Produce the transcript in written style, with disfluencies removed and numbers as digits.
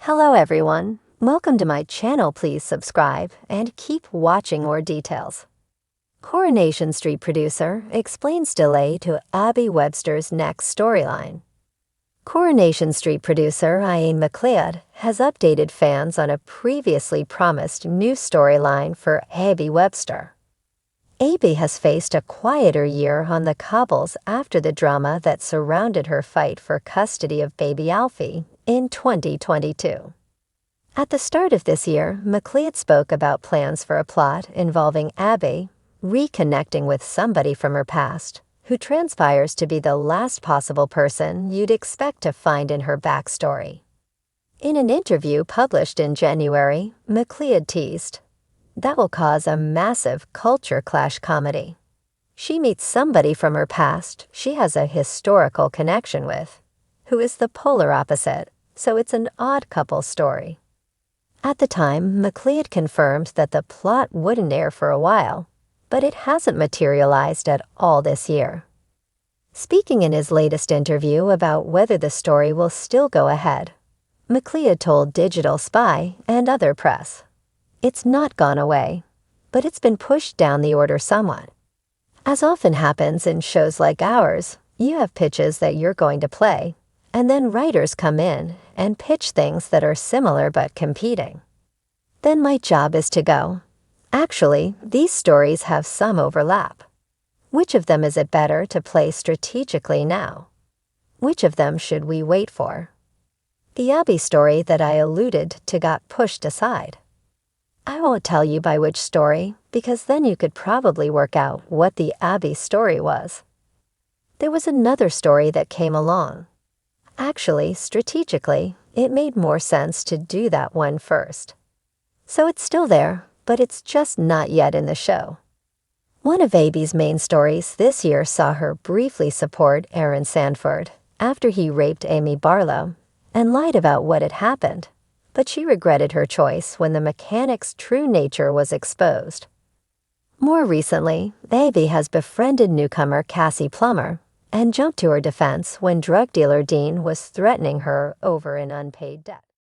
Hello everyone, welcome to my channel. Please subscribe and keep watching more details. Coronation Street producer explains delay to Abi Webster's next storyline. Coronation Street producer Ian McLeod has updated fans on a previously promised new storyline for Abi Webster. Abi has faced a quieter year on the cobbles after the drama that surrounded her fight for custody of baby Alfie in 2022. At the start of this year, McLeod spoke about plans for a plot involving Abi reconnecting with somebody from her past, who transpires to be the last possible person you'd expect to find in her backstory. In an interview published in January, McLeod teased, "That will cause a massive culture clash comedy. She meets somebody from her past she has a historical connection with, who is the polar opposite, so it's an odd couple story." At the time, McLeod confirmed that the plot wouldn't air for a while, but it hasn't materialized at all this year. Speaking in his latest interview about whether the story will still go ahead, McLeod told Digital Spy and other press, "It's not gone away, but it's been pushed down the order somewhat. As often happens in shows like ours, you have pitches that you're going to play, and then writers come in and pitch things that are similar but competing. Then my job is to go, actually, these stories have some overlap. Which of them is it better to play strategically now? Which of them should we wait for? The Abi story that I alluded to got pushed aside. I won't tell you by which story, because then you could probably work out what the Abi story was. There was another story that came along. Actually, strategically, it made more sense to do that one first. So it's still there, but it's just not yet in the show." One of Abi's main stories this year saw her briefly support Aaron Sanford after he raped Amy Barlow and lied about what had happened, but she regretted her choice when the mechanic's true nature was exposed. More recently, Abi has befriended newcomer Cassie Plummer and jumped to her defense when drug dealer Dean was threatening her over an unpaid debt.